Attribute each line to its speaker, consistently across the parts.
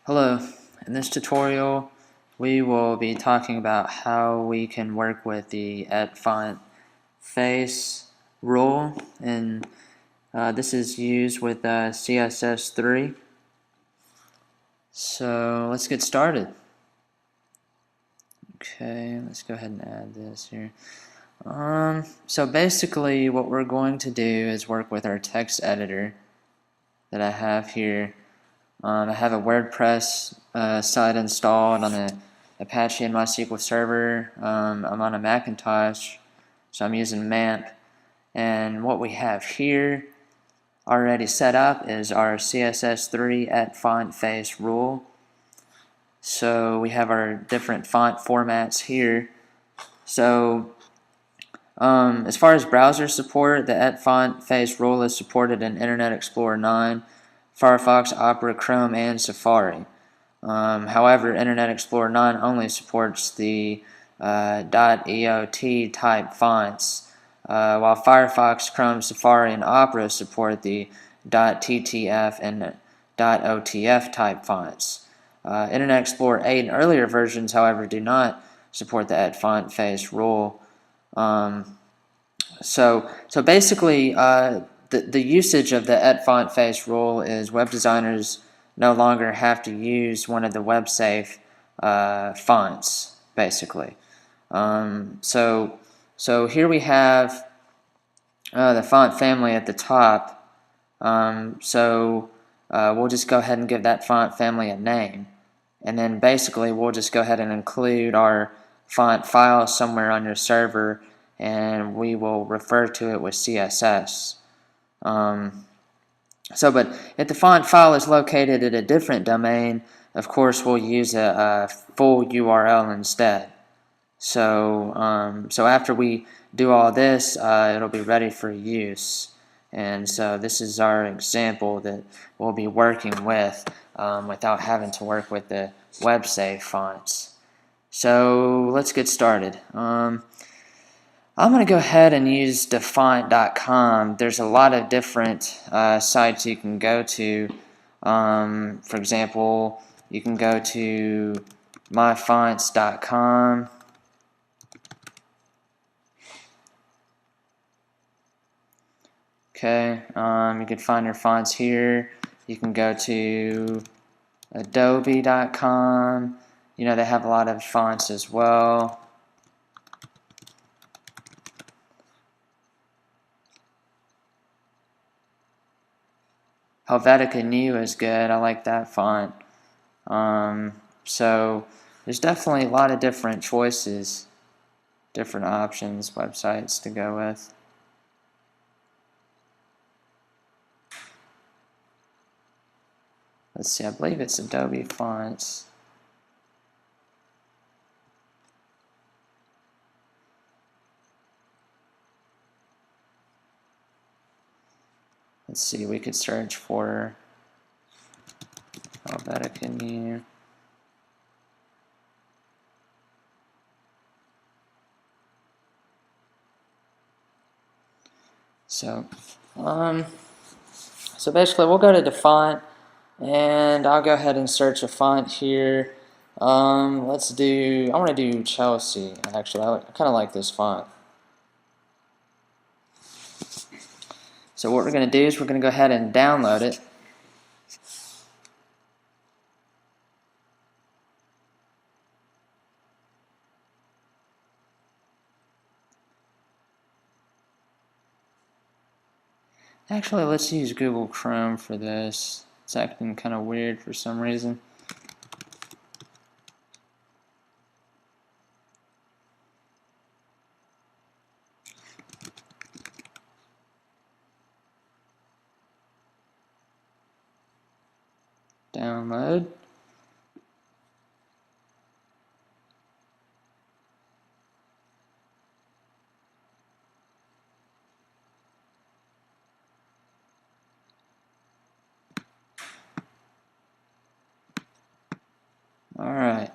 Speaker 1: Hello, in this tutorial we will be talking about how we can work with the @font face rule, and this is used with CSS3. So let's get started. Okay, let's go ahead and add this here. So basically what we're going to do is work with our text editor that I have here. I have a WordPress site installed on a Apache and MySQL server. I'm on a Macintosh, so I'm using MAMP. And what we have here already set up is our CSS3 @font face rule. So we have our different font formats here. So as far as browser support, the @font face rule is supported in Internet Explorer 9, Firefox, Opera, Chrome, and Safari. However, Internet Explorer 9 only supports the .eot type fonts, while Firefox, Chrome, Safari, and Opera support the .ttf and .otf type fonts. Internet Explorer 8 and earlier versions, however, do not support the @font face rule. So basically, the usage of the @font face rule is web designers no longer have to use one of the web-safe fonts, basically. So here we have the font family at the top. We'll just go ahead and give that font family a name, and then basically we'll just go ahead and include our font file somewhere on your server, and we will refer to it with CSS. But if the font file is located at a different domain, of course we'll use a full URL instead. So after we do all this, it'll be ready for use. And so this is our example that we'll be working with without having to work with the web-safe fonts. So let's get started. I'm going to go ahead and use Dafont.com. There's a lot of different sites you can go to. For example, you can go to myfonts.com. Okay, you can find your fonts here. You can go to adobe.com. You know, they have a lot of fonts as well. Helvetica New is good. I like that font. So there's definitely a lot of different choices, different options, websites to go with. Let's see, I believe it's Adobe Fonts. Let's see, we could search for Helvetica New. So basically we'll go to Dafont, and I'll go ahead and search a font here. I want to do Chelsea, actually. I kind of like this font. So what we're going to do is we're going to go ahead and download it. Actually, let's use Google Chrome for this. It's acting kind of weird for some reason. Download. Alright.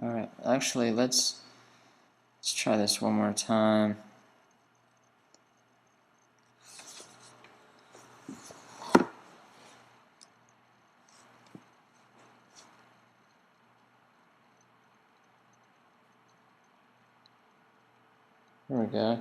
Speaker 1: Alright, actually let's try this one more time. There we go.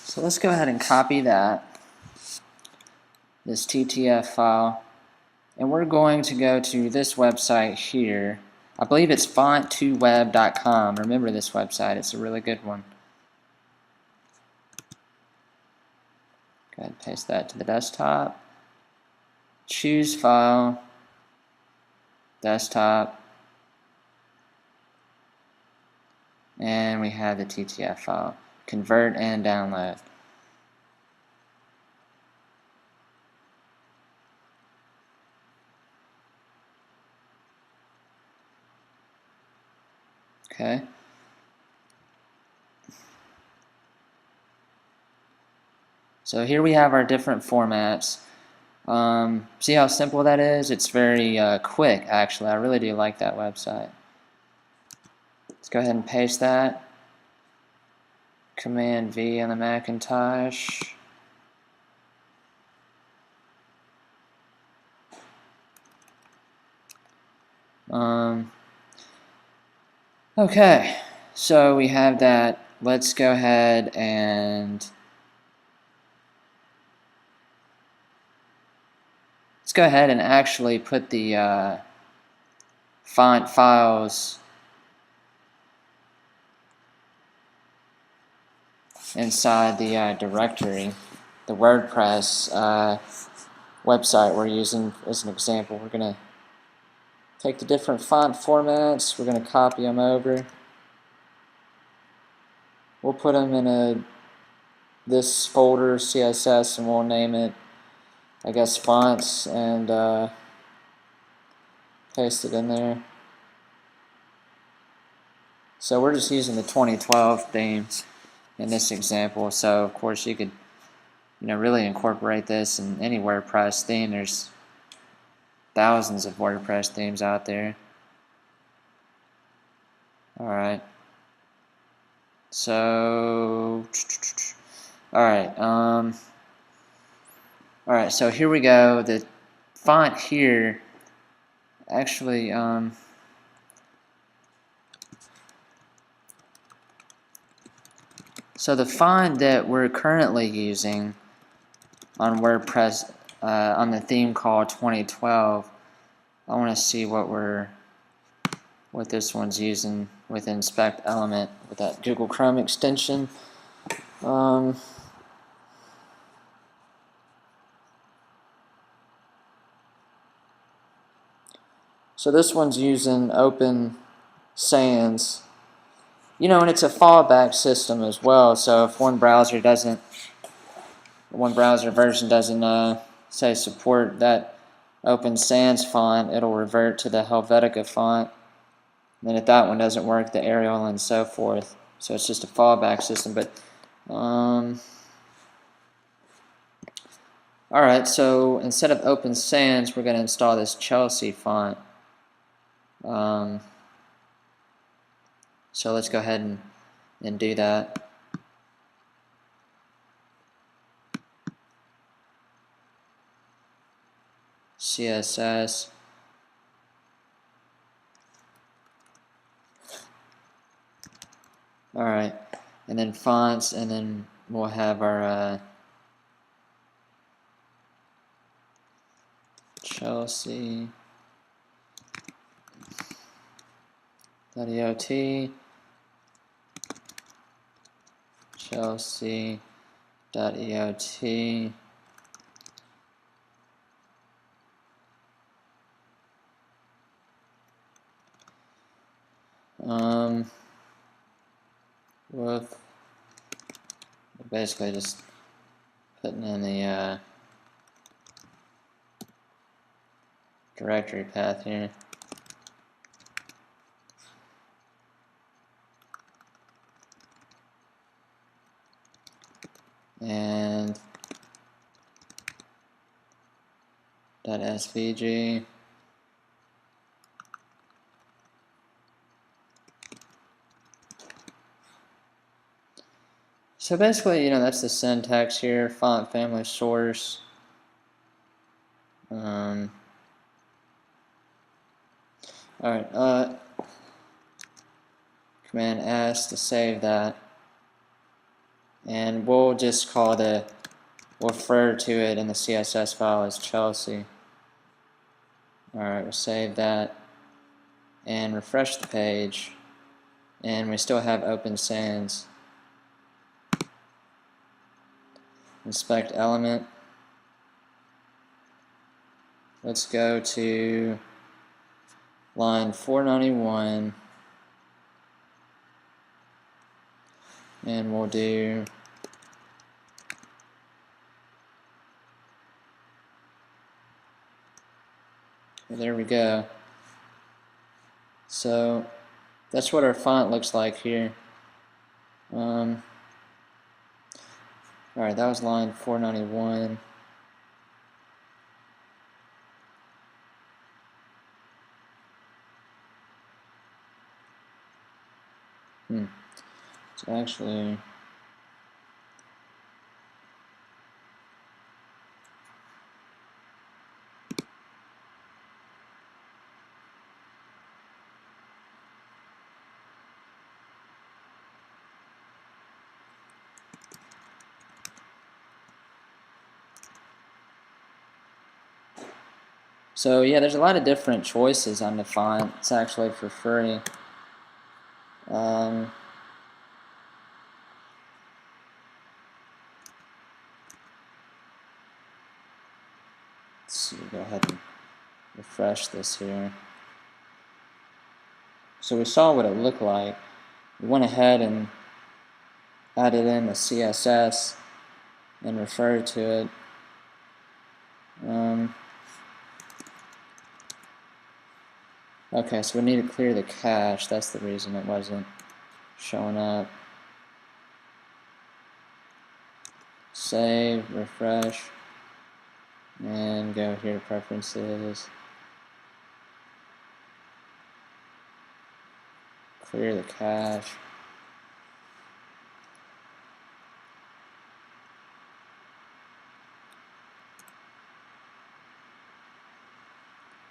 Speaker 1: So let's go ahead and copy this TTF file, and we're going to go to this website here. I believe it's font2web.com. Remember this website, it's a really good one. Go ahead and paste that to the desktop. Choose file, desktop, and we have the TTF file. Convert and download. Okay. So here we have our different formats. See how simple that is? It's very quick, actually. I really do like that website. Let's go ahead and paste that. Command V on the Macintosh. Okay, so we have that. Let's go ahead and actually put the font files inside the directory, the WordPress website we're using as an example. We're going to take the different font formats, we're going to copy them over. We'll put them in this folder, CSS, and we'll name it, I guess, fonts, and paste it in there. So we're just using the 2012 themes in this example. So of course you could, really incorporate this in any WordPress theme. There's thousands of WordPress themes out there. Alright. So alright, so here we go. The font here actually so the font that we're currently using on WordPress on the theme called 2012, I want to see what this one's using with Inspect Element with that Google Chrome extension. So this one's using Open Sans. And it's a fallback system as well. So if one browser version doesn't say support that Open Sans font, it'll revert to the Helvetica font. And then if that one doesn't work, the Arial and so forth. So it's just a fallback system. But alright, so instead of Open Sans, we're going to install this Chelsea font. So let's go ahead and do that. CSS. Alright, and then fonts, and then we'll have our Chelsea.eot, Chelsea.eot. With basically just putting in the directory path here. And .svg. So basically, that's the syntax here, font family source. Alright, Command S to save that. And we'll just we'll refer to it in the CSS file as Chelsea. Alright, we'll save that and refresh the page. And we still have open sans. Inspect element. Let's go to line 491. And we'll do there we go. So that's what our font looks like here. Alright, that was line 491. So actually, so yeah, there's a lot of different choices on the font. It's actually for free. Let's see, go ahead and refresh this here. So we saw what it looked like. We went ahead and added in the CSS and referred to it. Okay, so we need to clear the cache. That's the reason it wasn't showing up. Save, refresh, and go here to preferences. Clear the cache.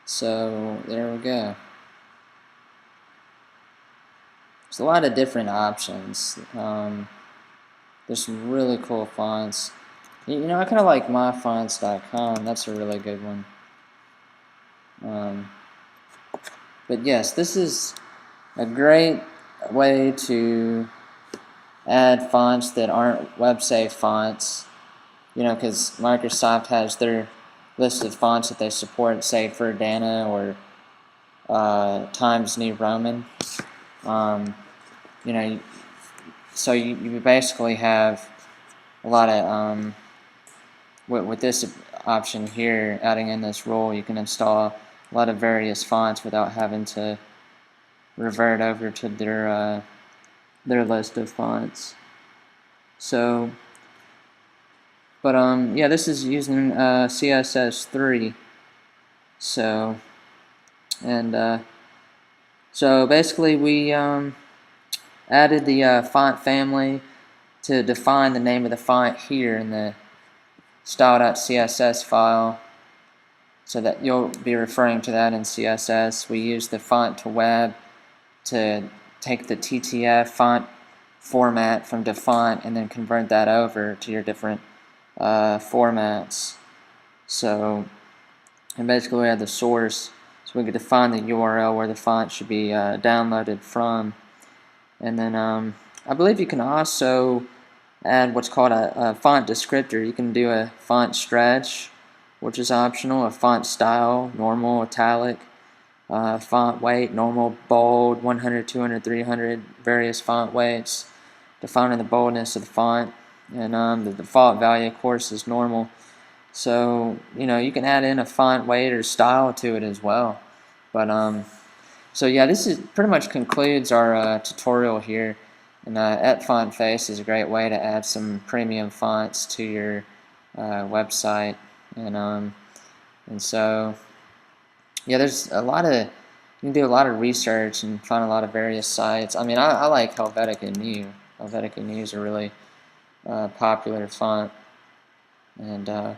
Speaker 1: So there we go. There's a lot of different options. There's some really cool fonts. I kind of like myfonts.com. That's a really good one. But yes, this is a great way to add fonts that aren't web-safe fonts. Because Microsoft has their list of fonts that they support, say for Dana or Times New Roman. So you basically have a lot of with this option here, adding in this rule, you can install a lot of various fonts without having to revert over to their list of fonts. So, but yeah, this is using CSS3. So, and so basically we added the font family to define the name of the font here in the style.css file, so that you'll be referring to that in CSS. We use the font to web to take the TTF font format from Dafont and then convert that over to your different formats. So, and basically we have the source, so we can define the URL where the font should be downloaded from. And then I believe you can also add what's called a font descriptor. You can do a font stretch, which is optional, a font style, normal, italic, font weight, normal, bold, 100, 200, 300, various font weights, defining the boldness of the font, and the default value, of course, is normal. So you can add in a font weight or style to it as well. But so yeah, this is pretty much concludes our tutorial here. And Font Face is a great way to add some premium fonts to your website, and so yeah, there's a lot of you can do a lot of research and find a lot of various sites. I mean, I like Helvetica Neue. Helvetica Neue is a really popular font, and there's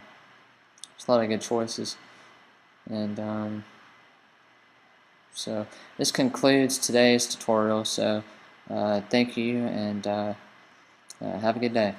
Speaker 1: a lot of good choices. And so this concludes today's tutorial. So thank you, and have a good day.